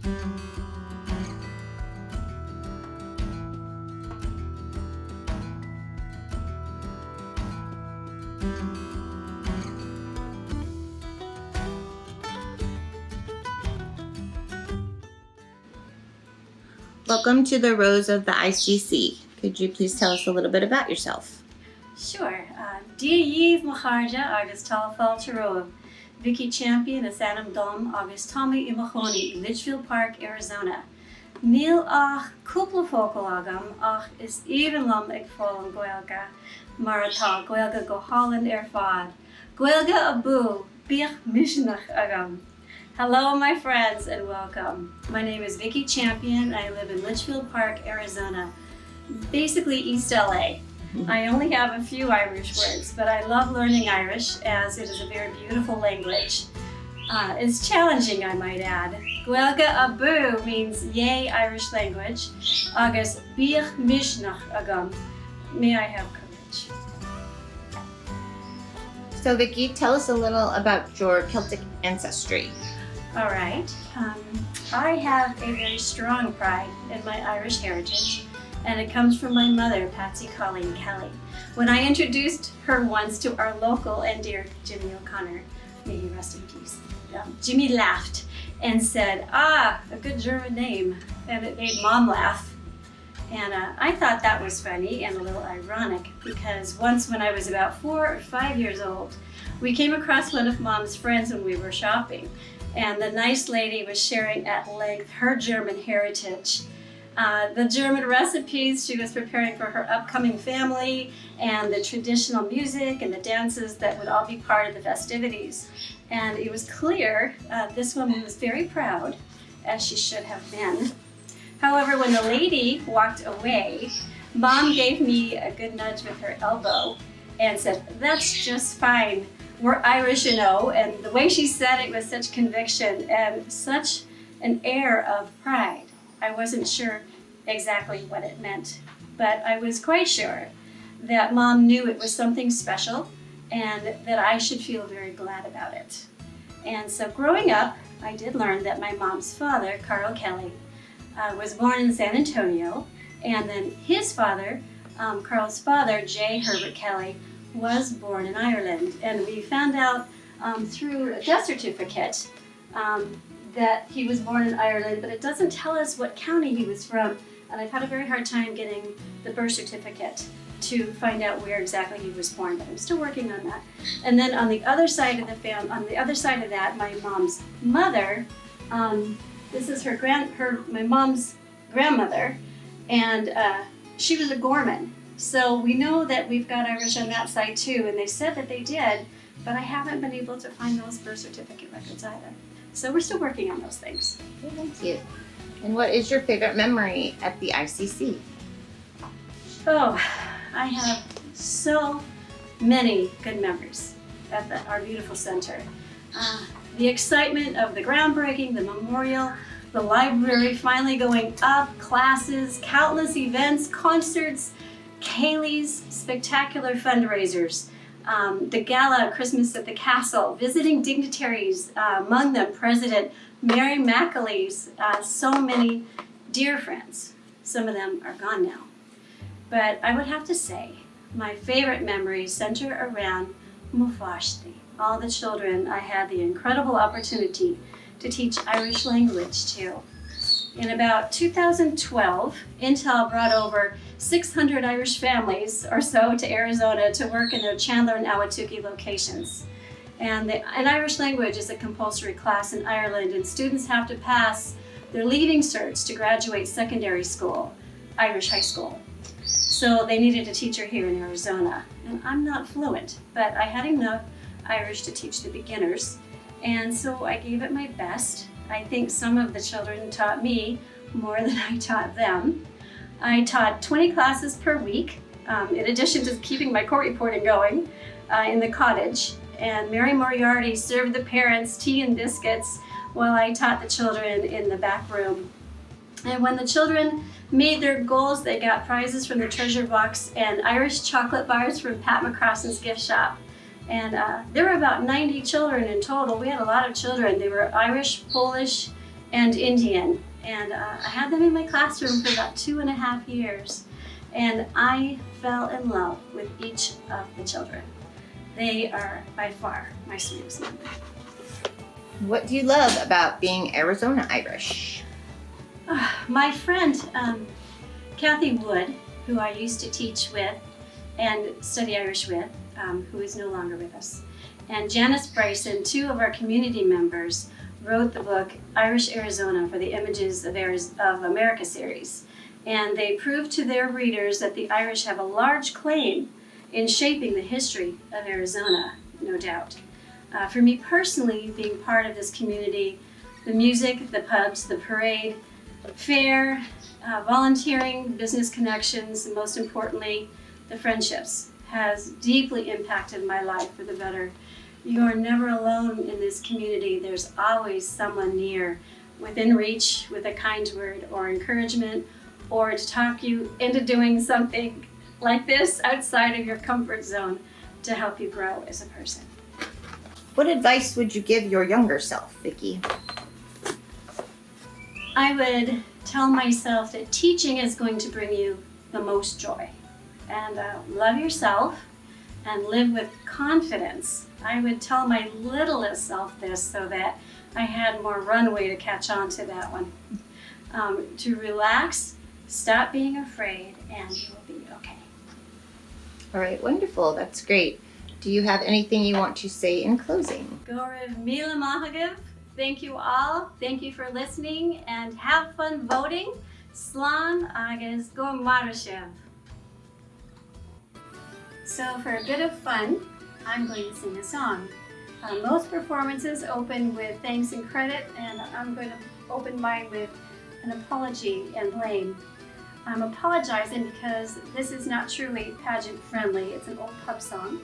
Welcome to the Rows of the ICC. Could you please tell us a little bit about yourself? Sure. Dia Maharja, August Talafal Charo, Vicki Champion, is Anam August Tommy Imahoni, Litchfield Park, Arizona. Neil ach Kupla Fokalagam, ach is even lum ek folam Goelga, Marata, Goelga go Holland Erfad, Goelga Abu, Bich Mishnach Agam. Hello, my friends, and welcome. My name is Vicki Champion. I live in Litchfield Park, Arizona, basically East LA. I only have a few Irish words, but I love learning Irish as it is a very beautiful language. It's challenging, I might add. Goelga Abu means yay Irish language. Agus Bich Mishnach Agam. May I have courage. So Vicki, tell us a little about your Celtic ancestry. All right. I have a very strong pride in my Irish heritage, and it comes from my mother, Patsy Colleen Kelly. When I introduced her once to our local and dear Jimmy O'Connor, may he rest in peace, Jimmy laughed and said, a good German name, and it made Mom laugh. And I thought that was funny and a little ironic because once when I was about 4 or 5 years old, we came across one of Mom's friends when we were shopping, and the nice lady was sharing at length her German heritage. The German recipes she was preparing for her upcoming family, and the traditional music and the dances that would all be part of the festivities. And it was clear this woman was very proud, as she should have been. However, when the lady walked away, Mom gave me a good nudge with her elbow and said, "That's just fine. We're Irish, you know." And the way she said it with such conviction and such an air of pride. I wasn't sure exactly what it meant, but I was quite sure that Mom knew it was something special and that I should feel very glad about it. And so growing up, I did learn that my mom's father, Carl Kelly, was born in San Antonio, and then his father, Carl's father, J. Herbert Kelly, was born in Ireland. And we found out through a death certificate that he was born in Ireland, but it doesn't tell us what county he was from, and I've had a very hard time getting the birth certificate to find out where exactly he was born, but I'm still working on that. And then on the other side of that, my mom's mother, this is my mom's grandmother, and she was a Gorman. So we know that we've got Irish on that side too, and they said that they did, but I haven't been able to find those birth certificate records either. So we're still working on those things. Thank you. And what is your favorite memory at the ICC? Oh, I have so many good memories at our beautiful center. The excitement of the groundbreaking, the memorial, the library finally going up, classes, countless events, concerts, Kaylee's, spectacular fundraisers, the gala, Christmas at the Castle, visiting dignitaries, among them President Mary McClelland's, so many dear friends. Some of them are gone now. But I would have to say my favorite memories center around Mufashti. All the children I had the incredible opportunity to teach Irish language to. In about 2012, Intel brought over 600 Irish families or so to Arizona to work in their Chandler and Ahwatukee locations. And Irish language is a compulsory class in Ireland, and students have to pass their leaving certs to graduate secondary school, Irish high school. So they needed a teacher here in Arizona. And I'm not fluent, but I had enough Irish to teach the beginners. And so I gave it my best. I think some of the children taught me more than I taught them. I taught 20 classes per week, in addition to keeping my court reporting going in the cottage. And Mary Moriarty served the parents tea and biscuits while I taught the children in the back room. And when the children made their goals, they got prizes from the treasure box and Irish chocolate bars from Pat McCrossan's gift shop. And there were about 90 children in total. We had a lot of children. They were Irish, Polish, and Indian. And I had them in my classroom for about 2.5 years. And I fell in love with each of the children. They are by far my sweetest memory. What do you love about being Arizona Irish? My friend, Kathy Wood, who I used to teach with and study Irish with, who is no longer with us, and Janice Bryson, 2 of our community members, wrote the book Irish Arizona for the Images of America series. And they proved to their readers that the Irish have a large claim in shaping the history of Arizona, no doubt. For me personally, being part of this community, the music, the pubs, the parade, fair, volunteering, business connections, and most importantly, the friendships, has deeply impacted my life for the better. You are never alone in this community. There's always someone near, within reach, with a kind word or encouragement, or to talk you into doing something like this outside of your comfort zone to help you grow as a person. What advice would you give your younger self, Vicki? I would tell myself that teaching is going to bring you the most joy. And love yourself and live with confidence. I would tell my littlest self this so that I had more runway to catch on to that one. To relax, stop being afraid, and you will be okay. All right, wonderful. That's great. Do you have anything you want to say in closing? Gorev Mila Mahagav. Thank you all. Thank you for listening, and have fun voting. Slán agus go marashev. So for a bit of fun, I'm going to sing a song. Most performances open with thanks and credit, and I'm going to open mine with an apology and blame. I'm apologizing because this is not truly pageant friendly. It's an old pub song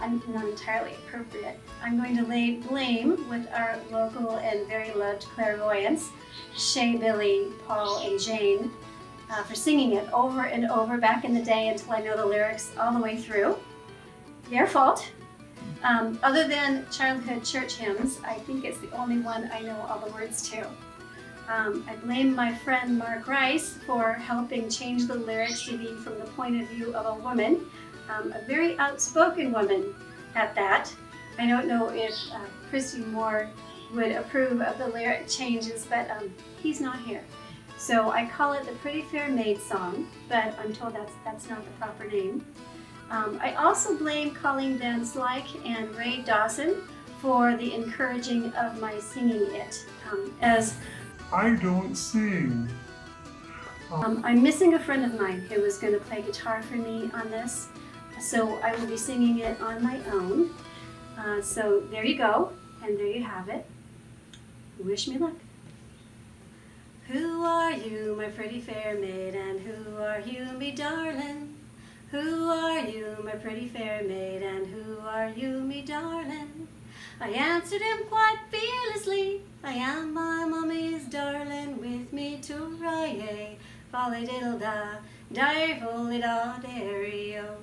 and not entirely appropriate. I'm going to lay blame with our local and very loved clairvoyants, Shay, Billy, Paul, and Jane, for singing it over and over back in the day until I know the lyrics all the way through. Their fault. Other than childhood church hymns, I think it's the only one I know all the words to. I blame my friend Mark Rice for helping change the lyrics to be from the point of view of a woman, a very outspoken woman at that. I don't know if Christy Moore would approve of the lyric changes, but he's not here. So I call it the Pretty Fair Maid song, but I'm told that's not the proper name. I also blame Colleen Van Slyke and Ray Dawson for the encouraging of my singing it, as I don't sing. I'm missing a friend of mine who was going to play guitar for me on this, so I will be singing it on my own. So there you go, and there you have it. Wish me luck. Who are you, my pretty fair maid, and who are you, me darling? Who are you, my pretty fair maid, and who are you, me darling? I answered him quite fearlessly, I am my mummy's darling, with me to rye, folly diddle da, direful da dairy-o.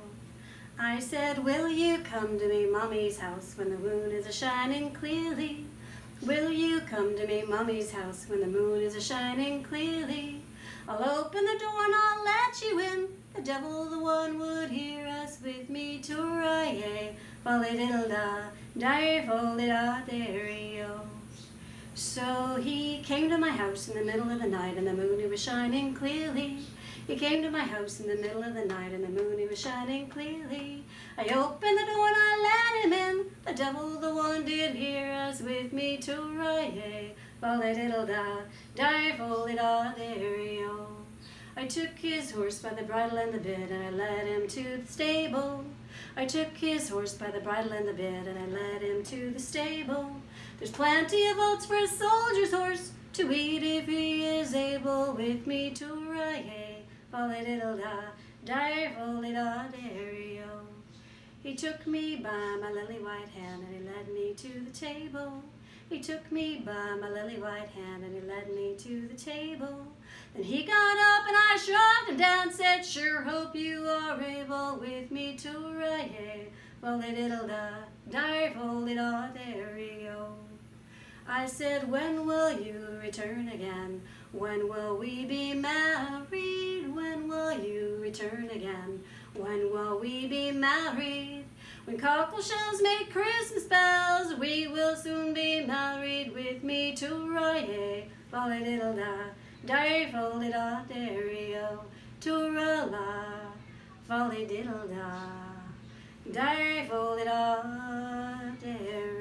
I said, will you come to me mummy's house when the moon is a-shining clearly? Will you come to me mummy's house when the moon is a-shining clearly? I'll open the door and I'll let you in. The devil the one would hear us, with me to rye, folly diddle da, direful da dairy-o. So he came to my house in the middle of the night, and the moon it was shining clearly. He came to my house in the middle of the night, and the moon it was shining clearly. I opened the door and I let him in. The devil the one did hear us, with me to rye, folly diddle da, direful da dairy-o. I took his horse by the bridle and the bit, and I led him to the stable. I took his horse by the bridle and the bit, and I led him to the stable. There's plenty of oats for a soldier's horse to eat if he is able, with me to rye, folly diddle da, direful da dairy-o. He took me by my lily white hand, and he led me to the table. He took me by my lily white hand, and he led me to the table. Then he got up and I shrugged him down, said, sure hope you are able, with me to rye, folly diddle da, direful da dairy-o. I said, when will you return again? When will we be married? When will you return again? When will we be married? When cockle shells make Christmas bells, we will soon be married. With me to Roye, folly diddle da, dairy folly da, dairy-o, to la, folly diddle da, dairy folly da, dairy.